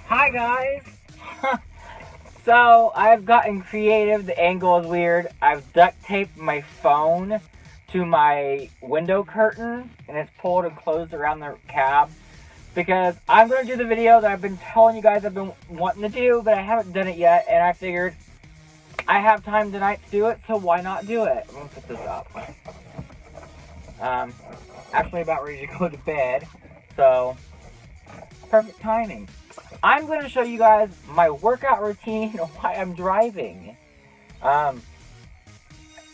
Hi guys! So, I've gotten creative. The angle is weird. I've duct taped my phone to my window curtain and it's pulled and closed around the cab because I'm going to do the video that I've been telling you guys I've been wanting to do, but I haven't done it yet, and I figured I have time tonight to do it, so why not do it? I'm going to put this up. Actually about ready to go to bed, so perfect timing. I'm going to show you guys my workout routine while I'm driving.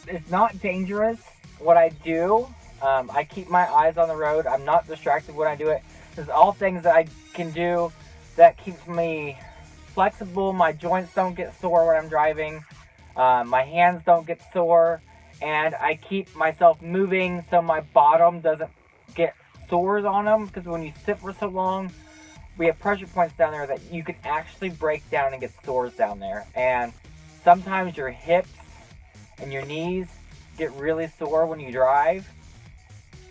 It's not dangerous what I do. I keep my eyes on the road. I'm not distracted when I do it. There's all things that I can do that keeps me flexible. My joints don't get sore when I'm driving. My hands don't get sore. And I keep myself moving so my bottom doesn't get sores on them. Because when you sit for so long, we have pressure points down there that you can actually break down and get sores down there. And sometimes your hips and your knees get really sore when you drive.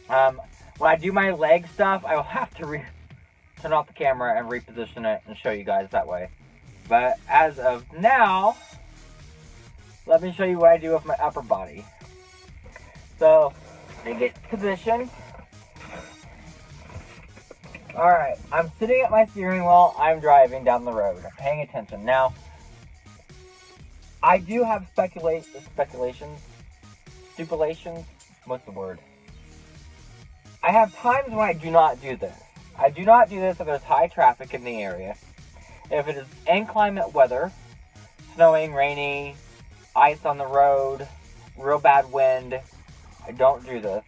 When I do my leg stuff, I will have to turn off the camera and reposition it and show you guys that way. But as of now, let me show you what I do with my upper body. So, let me get positioned. Alright, I'm sitting at my steering wheel. I'm driving down the road. I'm paying attention. Now, I do have stipulations. What's the word? I have times when I do not do this. I do not do this if there's high traffic in the area. If it is inclement weather, snowing, rainy, ice on the road, real bad wind, I don't do this.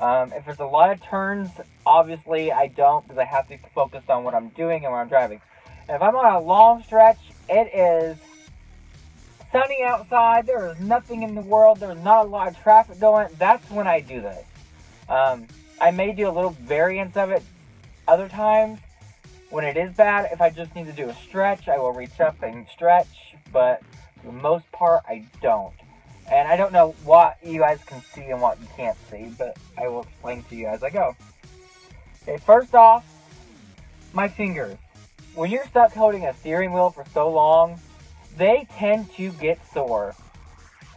If there's a lot of turns, obviously I don't, because I have to focus on what I'm doing and when I'm driving. And if I'm on a long stretch, it is sunny outside, there is nothing in the world, there's not a lot of traffic going, that's when I do this. I may do a little variance of it other times. When it is bad, if I just need to do a stretch, I will reach up and stretch, but for the most part, I don't. And I don't know what you guys can see and what you can't see, but I will explain to you as I go. Okay, first off, my fingers. When you're stuck holding a steering wheel for so long, they tend to get sore.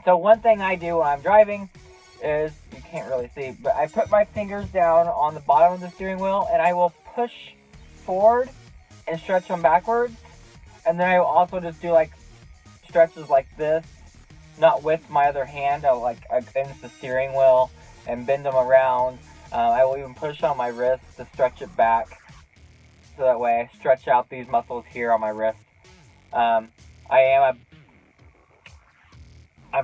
So one thing I do when I'm driving is, you can't really see, but I put my fingers down on the bottom of the steering wheel and I will push forward and stretch them backwards. And then I will also just do like stretches like this, not with my other hand. I'll like against the steering wheel and bend them around. I will even push on my wrist to stretch it back. So that way I stretch out these muscles here on my wrist. I'm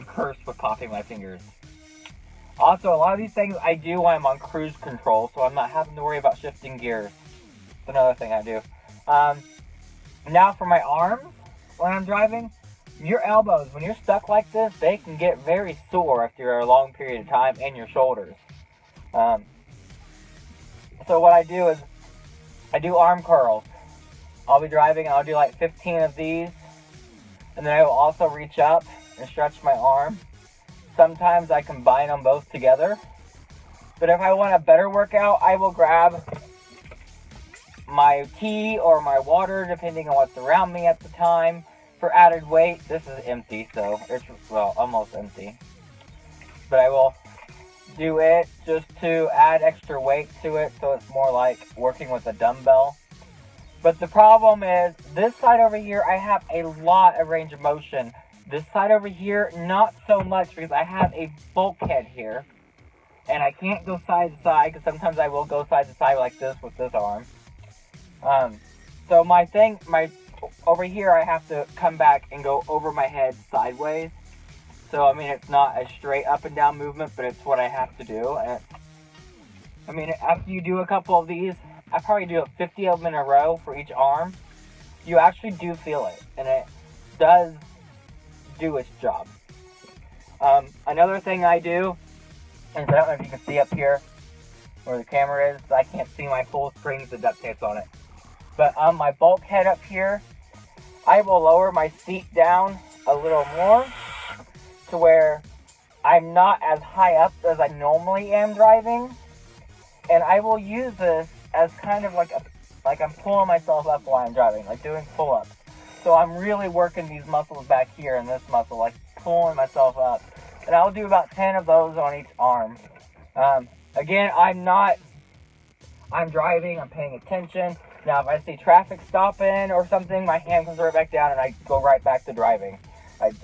cursed with popping my fingers. Also, a lot of these things I do when I'm on cruise control, so I'm not having to worry about shifting gears. That's another thing I do. Now for my arms, when I'm driving, your elbows, when you're stuck like this, they can get very sore after a long period of time, and your shoulders. So what I do is, I do arm curls. I'll be driving and I'll do like 15 of these, and then I will also reach up and stretch my arm. Sometimes I combine them both together. But if I want a better workout, I will grab my tea or my water, depending on what's around me at the time. For added weight, this is empty, so it's, well, almost empty. But I will do it just to add extra weight to it, so it's more like working with a dumbbell. But the problem is, this side over here, I have a lot of range of motion. This side over here, not so much, because I have a bulkhead here. And I can't go side to side, because sometimes I will go side to side like this with this arm. So over here I have to come back and go over my head sideways. So, I mean, it's not a straight up and down movement, but it's what I have to do. And I mean, after you do a couple of these, I probably do 50 of them in a row for each arm. You actually do feel it, and it does do its job. Another thing I do, and I don't know if you can see up here where the camera is, I can't see my full screen, the duct tape's on it. But on my bulkhead up here, I will lower my seat down a little more to where I'm not as high up as I normally am driving. And I will use this as kind of like Like I'm pulling myself up while I'm driving, like doing pull-ups. So I'm really working these muscles back here and this muscle, like pulling myself up. And I'll do about 10 of those on each arm. Again, I'm driving, I'm paying attention. Now, if I see traffic stopping or something, my hand comes right back down and I go right back to driving.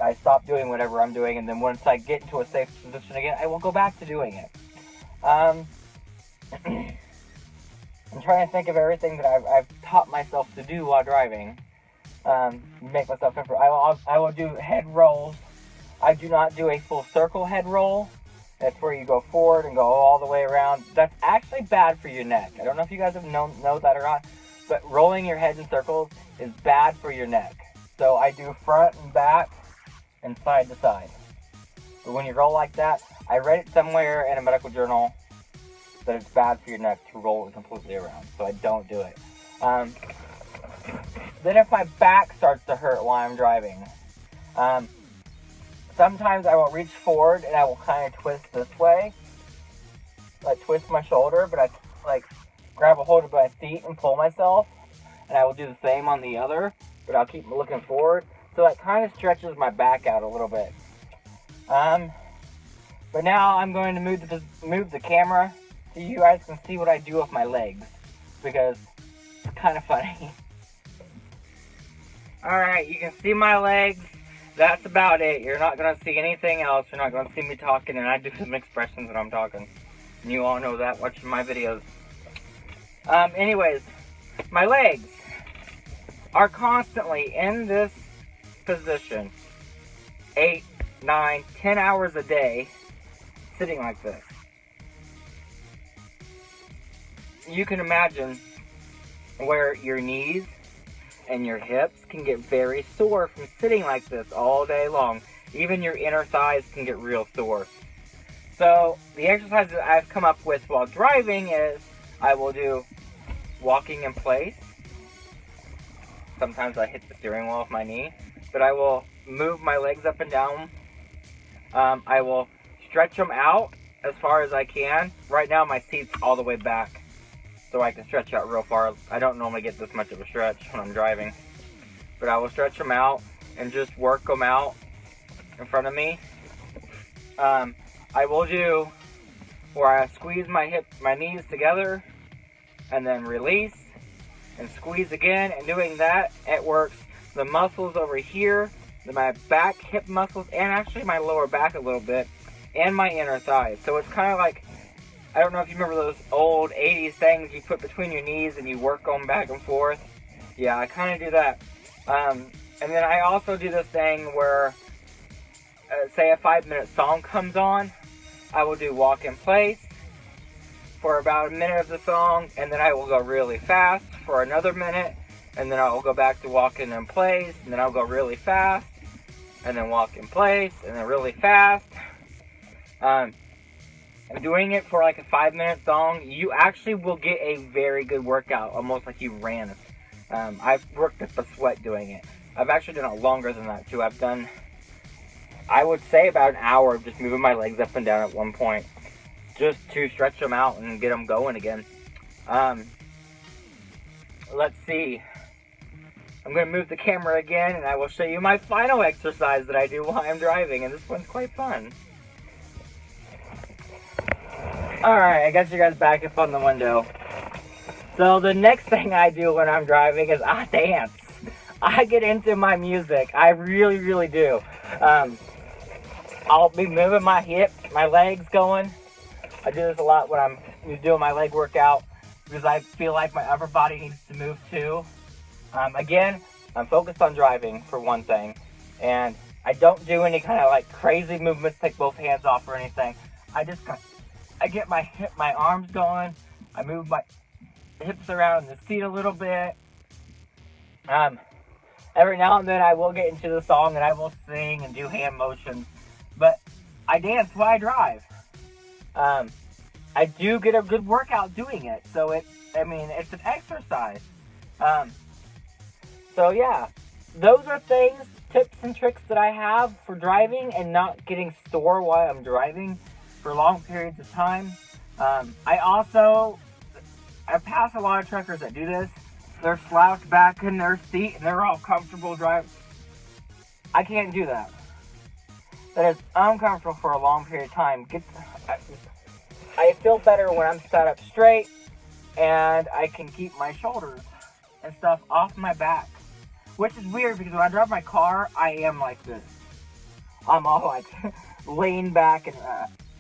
I stop doing whatever I'm doing, and then once I get into a safe position again, I will go back to doing it. I'm trying to think of everything that I've taught myself to do while driving. Make myself comfortable. I will do head rolls. I do not do a full circle head roll. That's where you go forward and go all the way around. That's actually bad for your neck. I don't know if you guys have know that or not, but rolling your head in circles is bad for your neck. So I do front and back and side to side. But when you roll like that, I read it somewhere in a medical journal that it's bad for your neck to roll it completely around. So I don't do it. Then if my back starts to hurt while I'm driving, sometimes I will reach forward and I will kind of twist this way. Like twist my shoulder, but I like grab a hold of my seat and pull myself. And I will do the same on the other, but I'll keep looking forward. So that kind of stretches my back out a little bit. But now I'm going to move the camera so you guys can see what I do with my legs, because it's kind of funny. Alright, you can see my legs. That's about it. You're not going to see anything else. You're not going to see me talking, and I do some expressions when I'm talking. And you all know that watching my videos. Anyways, my legs are constantly in this position 8, 9, 10 hours a day sitting like this. You can imagine where your knees and your hips can get very sore from sitting like this all day long. Even your inner thighs can get real sore. So the exercise that I've come up with while driving is I will do walking in place. Sometimes I hit the steering wheel with my knee, but I will move my legs up and down. I will stretch them out as far as I can. Right now my seat's all the way back, so I can stretch out real far. I don't normally get this much of a stretch when I'm driving, but I will stretch them out and just work them out in front of me. I will do where I squeeze my knees together and then release and squeeze again, and doing that, it works the muscles over here, my back, hip muscles, and actually my lower back a little bit, and my inner thighs. So it's kind of like, I don't know if you remember those old 80s things you put between your knees and you work them back and forth. Yeah, I kind of do that. And then I also do this thing where, say a 5-minute song comes on, I will do walk in place for about a minute of the song, and then I will go really fast for another minute, and then I will go back to walking in place, and then I'll go really fast, and then walk in place, and then really fast. I'm doing it for like a 5-minute song. You actually will get a very good workout, almost like you ran. I've worked up a sweat doing it. I've actually done it longer than that too. I've done, I would say, about an hour of just moving my legs up and down at one point, just to stretch them out and get them going again. Let's see. I'm going to move the camera again, and I will show you my final exercise that I do while I'm driving, and this one's quite fun. Alright, I got you guys back up on the window. So the next thing I do when I'm driving is I dance. I get into my music. I really, really do. I'll be moving my hips, my legs going. I do this a lot when I'm doing my leg workout, because I feel like my upper body needs to move too. Again, I'm focused on driving for one thing, and I don't do any kind of like crazy movements, take both hands off or anything. I get my arms going. I move my hips around the seat a little bit. Every now and then I will get into the song and I will sing and do hand motions, but I dance while I drive. I do get a good workout doing it, so it's an exercise. So yeah, those are things, tips and tricks that I have for driving and not getting sore while I'm driving for long periods of time. I pass a lot of truckers that do this, they're slouched back in their seat and they're all comfortable driving. I can't do that. That is uncomfortable for a long period of time. I feel better when I'm sat up straight and I can keep my shoulders and stuff off my back. Which is weird because when I drive my car, I am like this. I'm all like laying back, and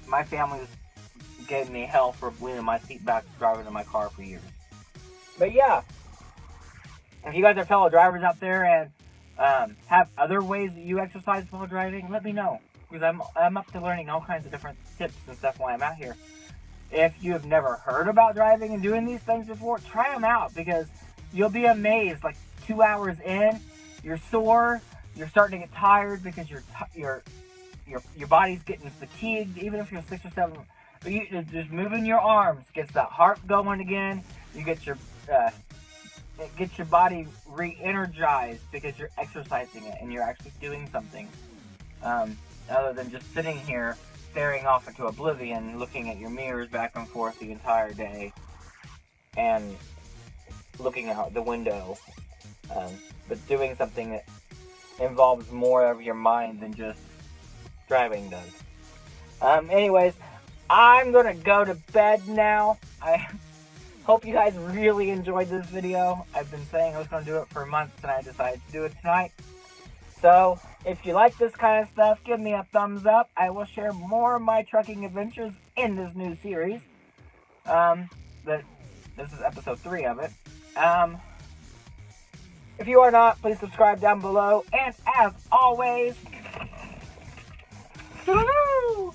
my family gave me hell for leaning my seat back driving in my car for years. But yeah, if you guys are fellow drivers out there and have other ways that you exercise while driving, let me know. Because I'm up to learning all kinds of different tips and stuff while I'm out here. If you have never heard about driving and doing these things before, try them out because you'll be amazed. Like 2 hours in, you're sore, you're starting to get tired because your body's getting fatigued, even if you're 6 or 7. But just moving your arms gets that heart going again. You get it gets your body re-energized because you're exercising it and you're actually doing something. Other than just sitting here staring off into oblivion, looking at your mirrors back and forth the entire day and looking out the window. But doing something that involves more of your mind than just driving does. Anyways, I'm gonna go to bed now. I hope you guys really enjoyed this video. I've been saying I was gonna do it for months and I decided to do it tonight. So, if you like this kind of stuff, give me a thumbs up. I will share more of my trucking adventures in this new series. This is episode 3 of it. If you are not, please subscribe down below. And as always, toodaloo!